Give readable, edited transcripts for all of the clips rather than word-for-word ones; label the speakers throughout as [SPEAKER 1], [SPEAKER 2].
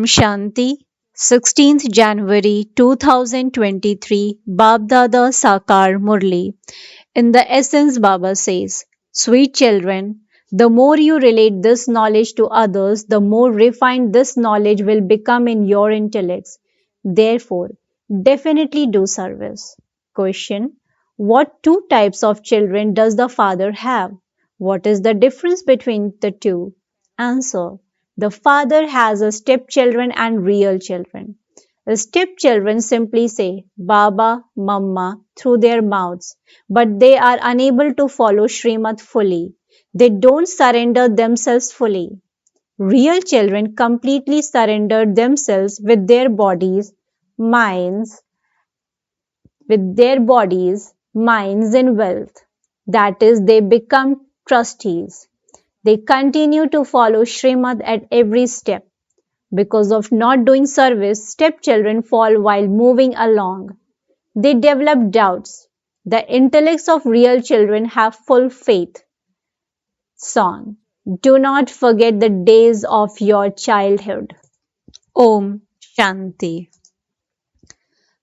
[SPEAKER 1] Shanti, 16th January 2023, Baapdada Sakar Murli. In the essence, Baba says, sweet children, the more you relate this knowledge to others, the more refined this knowledge will become in your intellects. Therefore, definitely do service. Question: what two types of children does the father have? What is the difference between the two? Answer: the father has a stepchildren and real children. The stepchildren simply say Baba, Mama through their mouths, but they are unable to follow Srimad fully. They don't surrender themselves fully. Real children completely surrender themselves with their bodies, minds, and wealth. That is, they become trustees. They continue to follow Srimad at every step. Because of not doing service, stepchildren fall while moving along. They develop doubts. The intellects of real children have full faith. Song: do not forget the days of your childhood. Om Shanti.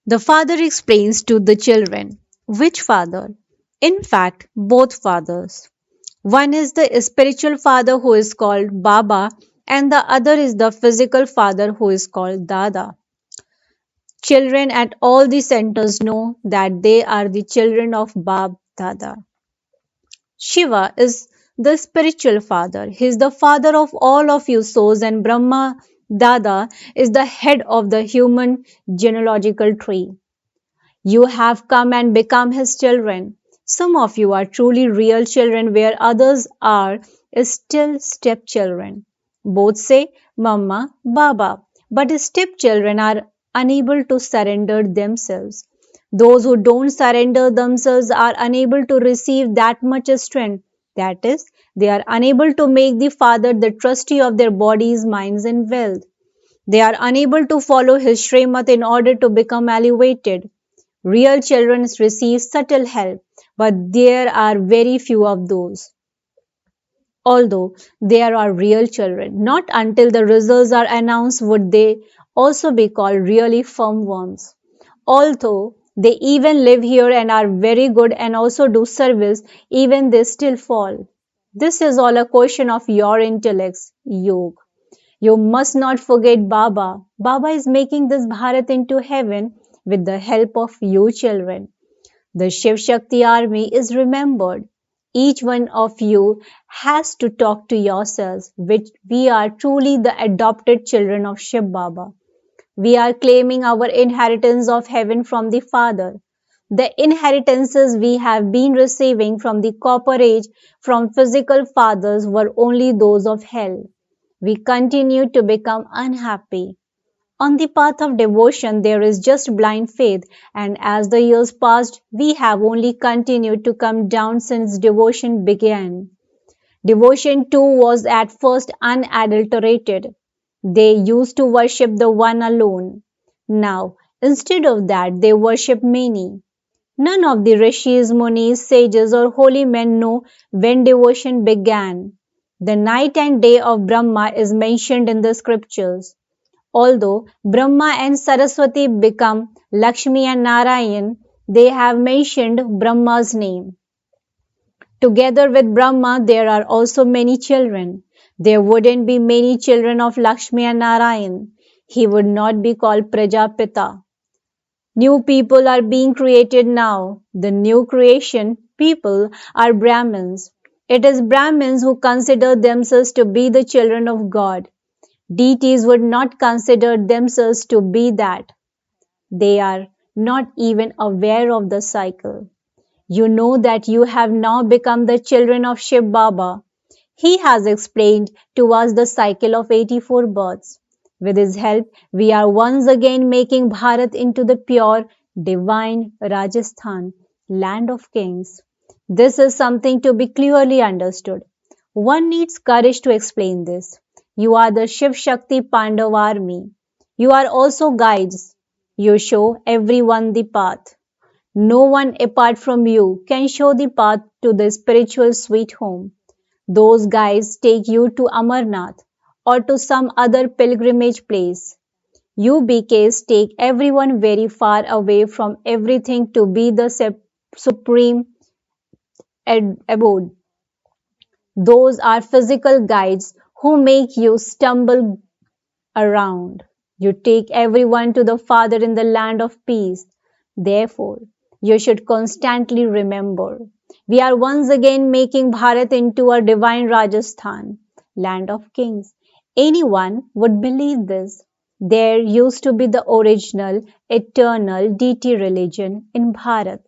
[SPEAKER 1] The father explains to the children. Which father? In fact, both fathers. One is the spiritual father who is called Baba, and the other is the physical father who is called Dada. Children at all the centers know that they are the children of Baapdada. Shiva is the spiritual father. He is the father of all of you souls, and Brahma Dada is the head of the human genealogical tree. You have come and become his children. Some of you are truly real children, where others are still stepchildren. Both say Mama, Baba, but stepchildren are unable to surrender themselves. Those who don't surrender themselves are unable to receive that much strength. That is, they are unable to make the Father the trustee of their bodies, minds, and wealth. They are unable to follow his Srimad in order to become elevated. Real children receive subtle help, but there are very few of those. Although there are real children, not until the results are announced would they also be called really firm ones. Although they even live here and are very good and also do service, even they still fall. This is all a question of your intellects, Yog. You must not forget Baba. Baba is making this Bharat into heaven with the help of you children. The Shiv Shakti army is remembered. Each one of you has to talk to yourselves, which we are truly the adopted children of Shiv Baba. We are claiming our inheritance of heaven from the Father. The inheritances we have been receiving from the copper age from physical fathers were only those of hell. We continue to become unhappy. On the path of devotion, there is just blind faith, and as the years passed, we have only continued to come down since devotion began. Devotion too was at first unadulterated. They used to worship the one alone. Now, instead of that, they worship many. None of the rishis, munis, sages, or holy men know when devotion began. The night and day of Brahma is mentioned in the scriptures. Although Brahma and Saraswati become Lakshmi and Narayan, they have mentioned Brahma's name. Together with Brahma, there are also many children. There wouldn't be many children of Lakshmi and Narayan. He would not be called Prajapita. New people are being created now. The new creation people are Brahmins. It is Brahmins who consider themselves to be the children of God. Deities would not consider themselves to be that. They are not even aware of the cycle. You know that you have now become the children of Shiv Baba. He has explained to us the cycle of 84 births. With his help, we are once again making Bharat into the pure, divine Rajasthan, land of kings. This is something to be clearly understood. One needs courage to explain this. You are the Shiv Shakti Pandav army. You are also guides. You show everyone the path. No one apart from you can show the path to the spiritual sweet home. Those guides take you to Amarnath. or to some other pilgrimage place. UBKs take everyone very far away from everything to be the supreme abode. Those are physical guides who make you stumble around. You take everyone to the Father in the land of peace. Therefore, you should constantly remember, we are once again making Bharat into a divine Rajasthan, land of kings. Anyone would believe this. There used to be the original, eternal deity religion in Bharat.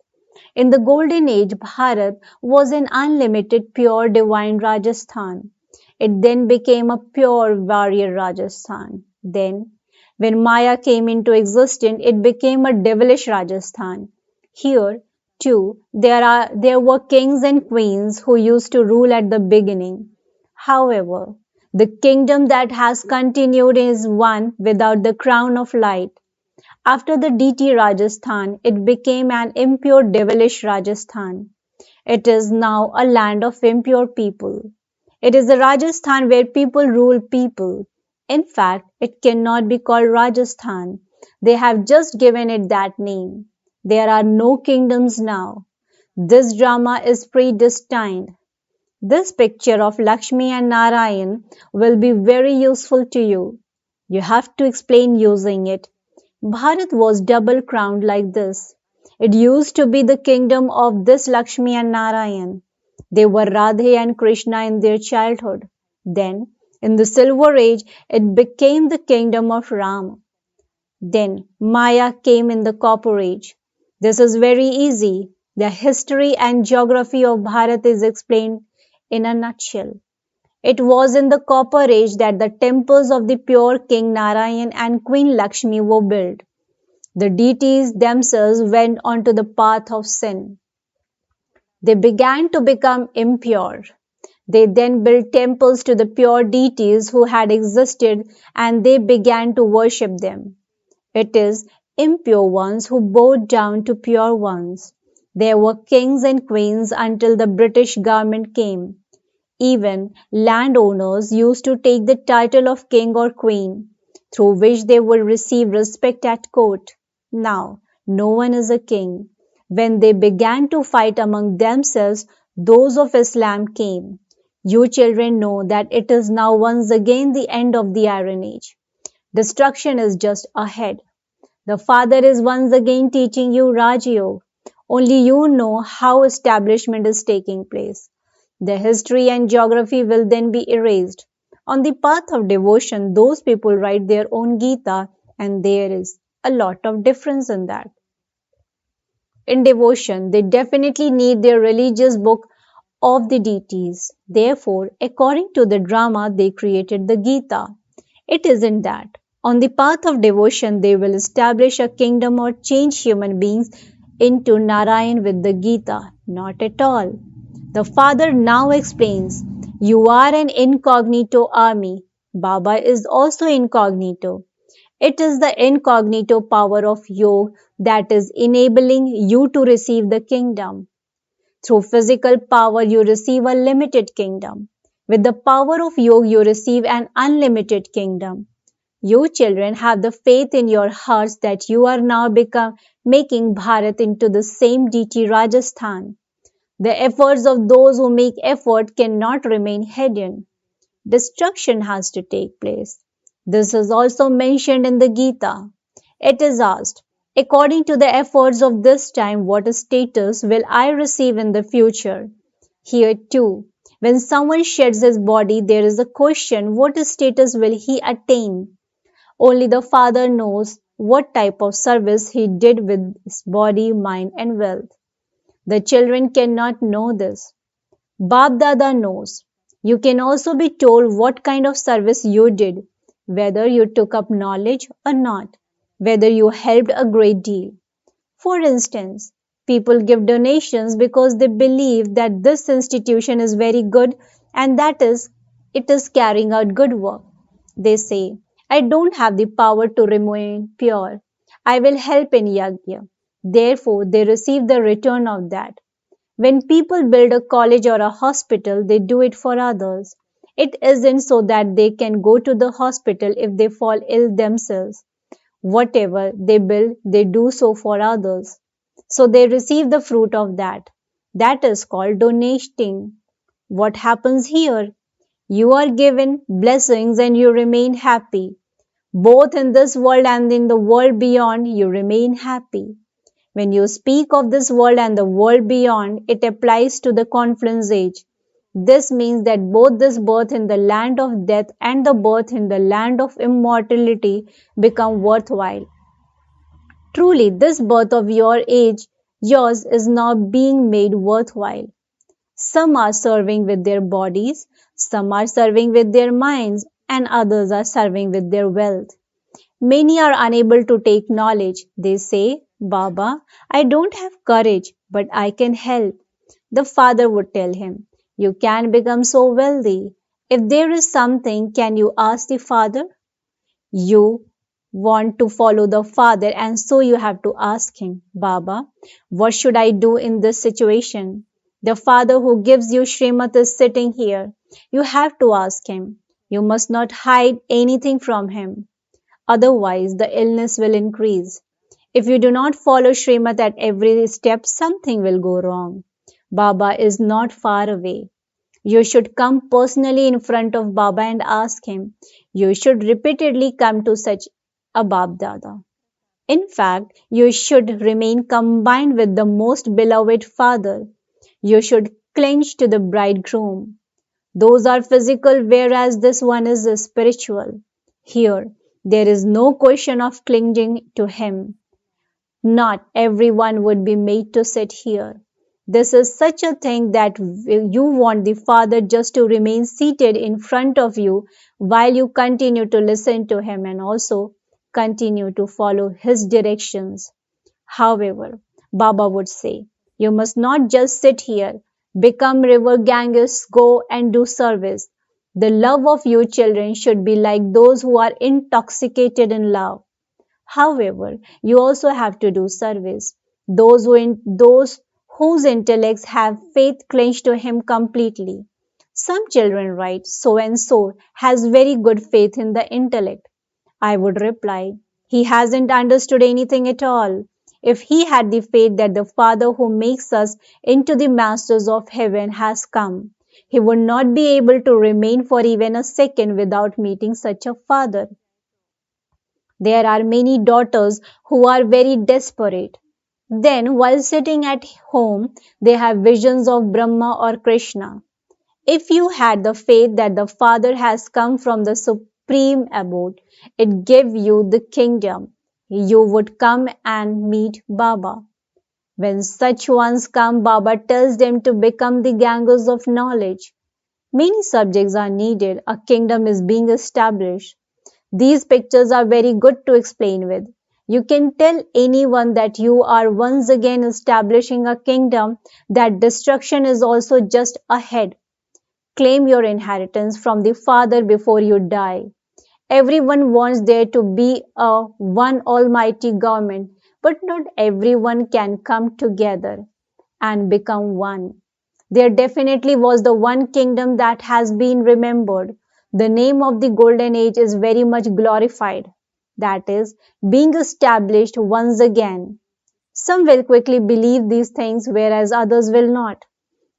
[SPEAKER 1] In the golden age, Bharat was an unlimited, pure, divine Rajasthan. It then became a pure warrior Rajasthan. Then, when Maya came into existence, it became a devilish Rajasthan. Here, too, there were kings and queens who used to rule at the beginning. However, the kingdom that has continued is one without the crown of light. After the deity Rajasthan, it became an impure devilish Rajasthan. It is now a land of impure people. It is a Rajasthan where people rule people. In fact, it cannot be called Rajasthan. They have just given it that name. There are no kingdoms now. This drama is predestined. This picture of Lakshmi and Narayan will be very useful to you. You have to explain using it. Bharat was double crowned like this. It used to be the kingdom of this Lakshmi and Narayan. They were Radhe and Krishna in their childhood. Then, in the Silver Age, it became the kingdom of Ram. Then, Maya came in the Copper Age. This is very easy. The history and geography of Bharat is explained in a nutshell. It was in the Copper Age that the temples of the pure King Narayan and Queen Lakshmi were built. The deities themselves went onto the path of sin. They began to become impure. They then built temples to the pure deities who had existed and they began to worship them. It is impure ones who bowed down to pure ones. There were kings and queens until the British government came. Even landowners used to take the title of king or queen, through which they would receive respect at court. Now, no one is a king. When they began to fight among themselves, those of Islam came. You children know that it is now once again the end of the Iron Age. Destruction is just ahead. The Father is once again teaching you Raj Yoga. Only you know how establishment is taking place. The history and geography will then be erased. On the path of devotion, those people write their own Gita, and there is a lot of difference in that. In devotion, they definitely need their religious book of the deities. Therefore, according to the drama, they created the Gita. It isn't that. On the path of devotion, they will establish a kingdom or change human beings into Narayan with the Gita. Not at all. The Father now explains, you are an incognito army. Baba is also incognito. It is the incognito power of yoga that is enabling you to receive the kingdom. Through physical power, you receive a limited kingdom. With the power of yoga, you receive an unlimited kingdom. You children have the faith in your hearts that you are now making Bharat into the same deity Rajasthan. The efforts of those who make effort cannot remain hidden. Destruction has to take place. This is also mentioned in the Gita. It is asked, according to the efforts of this time, what status will I receive in the future? Here too, when someone sheds his body, there is a question, what status will he attain? Only the Father knows what type of service he did with his body, mind and wealth. The children cannot know this. Baapdada knows. You can also be told what kind of service you did, whether you took up knowledge or not, whether you helped a great deal. For instance, people give donations because they believe that this institution is very good and that is, it is carrying out good work. They say, I don't have the power to remain pure. I will help in yajna. Therefore, they receive the return of that. When people build a college or a hospital, they do it for others. It isn't so that they can go to the hospital if they fall ill themselves. Whatever they build, they do so for others. So they receive the fruit of that. That is called donating. What happens here? You are given blessings and you remain happy. Both in this world and in the world beyond, you remain happy. When you speak of this world and the world beyond, it applies to the confluence age. This means that both this birth in the land of death and the birth in the land of immortality become worthwhile. Truly, this birth of your age, yours is now being made worthwhile. Some are serving with their bodies, some are serving with their minds, and others are serving with their wealth. Many are unable to take knowledge. They say, Baba, I don't have courage, but I can help. The father would tell him, you can become so wealthy. If there is something, can you ask the father? You want to follow the father, and so you have to ask him, Baba, what should I do in this situation? The father who gives you Srimad is sitting here. You have to ask him. You must not hide anything from him. Otherwise, the illness will increase. If you do not follow Srimad at every step, something will go wrong. Baba is not far away. You should come personally in front of Baba and ask him. You should repeatedly come to such a Baapdada. In fact, you should remain combined with the most beloved Father. You should cling to the bridegroom. Those are physical, whereas this one is spiritual. Here, there is no question of clinging to him. Not everyone would be made to sit here. This is such a thing that you want the Father just to remain seated in front of you while you continue to listen to him and also continue to follow his directions. However, Baba would say, you must not just sit here, become river gangers, go and do service. The love of you children should be like those who are intoxicated in love. However, you also have to do service. Those whose intellects have faith clenched to him completely. Some children write, so and so has very good faith in the intellect. I would reply, he hasn't understood anything at all. If he had the faith that the Father who makes us into the masters of heaven has come, he would not be able to remain for even a second without meeting such a Father. There are many daughters who are very desperate. Then, while sitting at home, they have visions of Brahma or Krishna. If you had the faith that the Father has come from the supreme abode, it gave you the kingdom. You would come and meet Baba. When such ones come, Baba tells them to become the gangers of knowledge. Many subjects are needed. A kingdom is being established. These pictures are very good to explain with. You can tell anyone that you are once again establishing a kingdom, that destruction is also just ahead. Claim your inheritance from the Father before you die. Everyone wants there to be a one almighty government, but not everyone can come together and become one. There definitely was the one kingdom that has been remembered. The name of the golden age is very much glorified. That is, being established once again. Some will quickly believe these things, whereas others will not.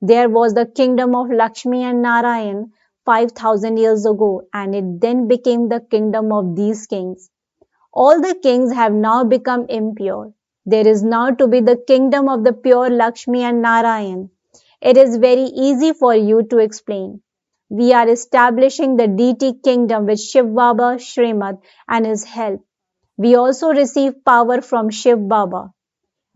[SPEAKER 1] There was the kingdom of Lakshmi and Narayan 5,000 years ago, and it then became the kingdom of these kings. All the kings have now become impure. There is now to be the kingdom of the pure Lakshmi and Narayan. It is very easy for you to explain. We are establishing the deity kingdom with Shiv Baba Srimad and his help. We also receive power from Shiv Baba.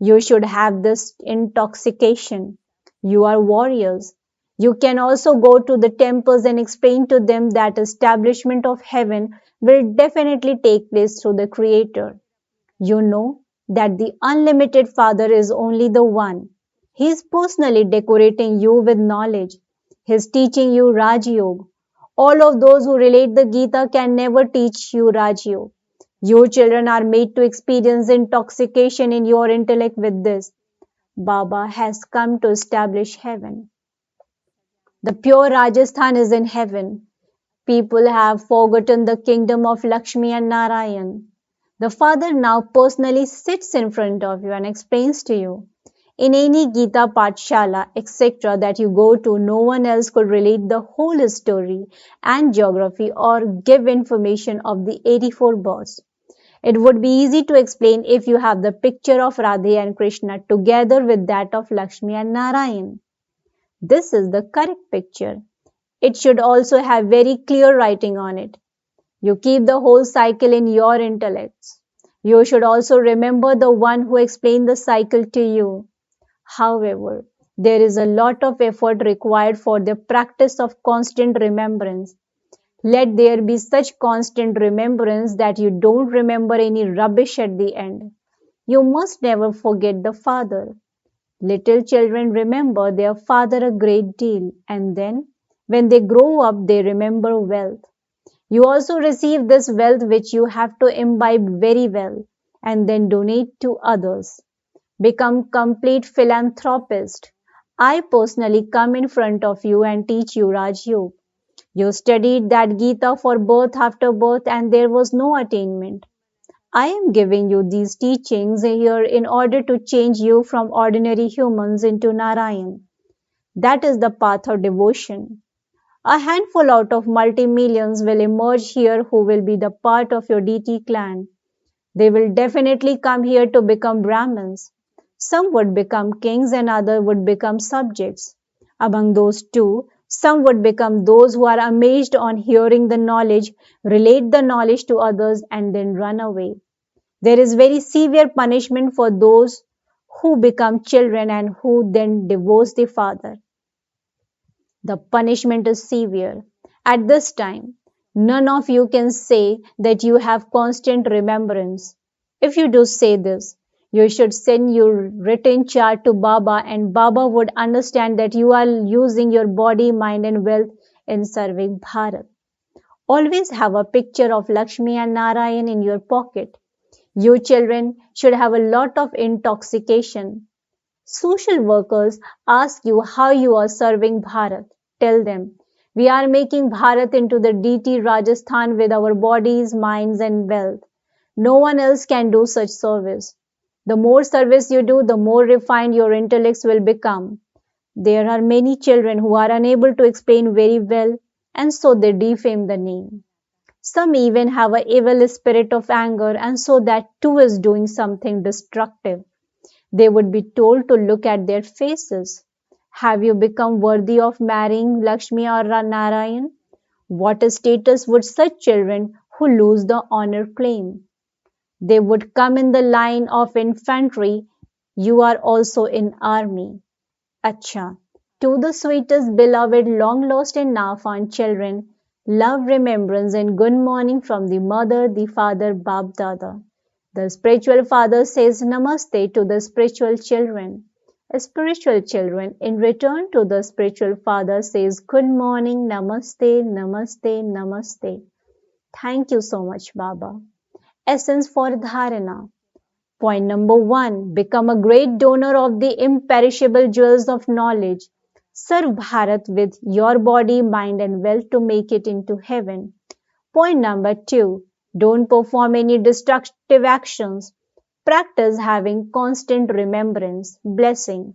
[SPEAKER 1] You should have this intoxication. You are warriors. You can also go to the temples and explain to them that establishment of heaven will definitely take place through the Creator. You know that the unlimited Father is only the one. He is personally decorating you with knowledge. He is teaching you Raj Yoga. All of those who relate the Gita can never teach you Raj Yoga. You children are made to experience intoxication in your intellect with this. Baba has come to establish heaven. The pure Rajasthan is in heaven. People have forgotten the kingdom of Lakshmi and Narayan. The Father now personally sits in front of you and explains to you. In any Gita Pathshala, etc., that you go to, no one else could relate the whole story and geography or give information of the 84 births. It would be easy to explain if you have the picture of Radhe and Krishna together with that of Lakshmi and Narayan. This is the correct picture. It should also have very clear writing on it. You keep the whole cycle in your intellects. You should also remember the one who explained the cycle to you. However, there is a lot of effort required for the practice of constant remembrance. Let there be such constant remembrance that you don't remember any rubbish at the end. You must never forget the Father. Little children remember their father a great deal, and then, when they grow up, they remember wealth. You also receive this wealth which you have to imbibe very well, and then donate to others. Become complete philanthropist. I personally come in front of you and teach you Raj Yoga. You studied that Gita for birth after birth and there was no attainment. I am giving you these teachings here in order to change you from ordinary humans into Narayan. That is the path of devotion. A handful out of multi-millions will emerge here who will be the part of your deity clan. They will definitely come here to become Brahmins. Some would become kings and others would become subjects. Among those two, some would become those who are amazed on hearing the knowledge, relate the knowledge to others, and then run away. There is very severe punishment for those who become children and who then divorce the father. The punishment is severe. At this time, none of you can say that you have constant remembrance. If you do say this, you should send your written chart to Baba and Baba would understand that you are using your body, mind and wealth in serving Bharat. Always have a picture of Lakshmi and Narayan in your pocket. You children should have a lot of intoxication. Social workers ask you how you are serving Bharat. Tell them, we are making Bharat into the deity Rajasthan with our bodies, minds and wealth. No one else can do such service. The more service you do, the more refined your intellects will become. There are many children who are unable to explain very well and so they defame the name. Some even have an evil spirit of anger and so that too is doing something destructive. They would be told to look at their faces. Have you become worthy of marrying Lakshmi or Narayan? What status would such children who lose the honor claim? They would come in the line of infantry. You are also in army. Acha. To the sweetest, beloved, long lost and now found children, love, remembrance and good morning from the mother, the father, Baapdada. The spiritual father says namaste to the spiritual children. Spiritual children in return to the spiritual father says good morning, namaste, namaste, namaste. Thank you so much, Baba. Essence for Dharana. Point number 1. Become a great donor of the imperishable jewels of knowledge. Serve Bharat with your body, mind and wealth to make it into heaven. Point number 2. Don't perform any destructive actions. Practice having constant remembrance. Blessing.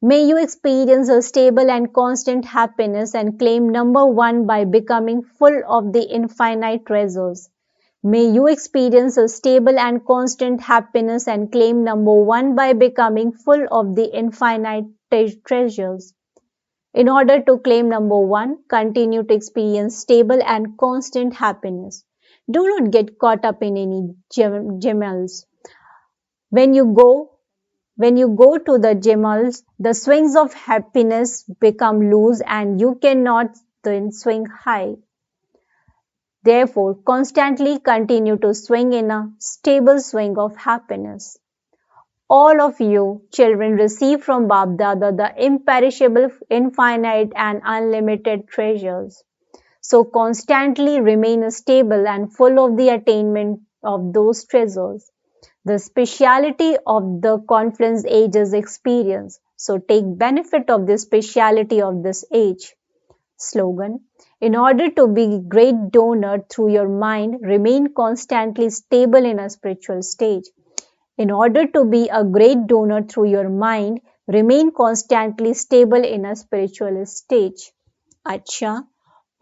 [SPEAKER 1] May you experience a stable and constant happiness and claim number 1 by becoming full of the infinite treasures. May you experience a stable and constant happiness and claim number 1 by becoming full of the infinite treasures. In order to claim number 1, continue to experience stable and constant happiness. Do not get caught up in any gemels. When you go to the gemels, the swings of happiness become loose and you cannot then swing high. Therefore, constantly continue to swing in a stable swing of happiness. All of you children receive from Baapdada the imperishable, infinite and unlimited treasures. So constantly remain stable and full of the attainment of those treasures. The speciality of the confluence age is experience. So take benefit of the speciality of this age. Slogan: in order to be a great donor through your mind, remain constantly stable in a spiritual stage. In order to be a great donor through your mind, remain constantly stable in a spiritual stage. Acha.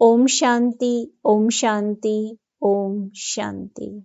[SPEAKER 1] Om Shanti, Om Shanti, Om Shanti.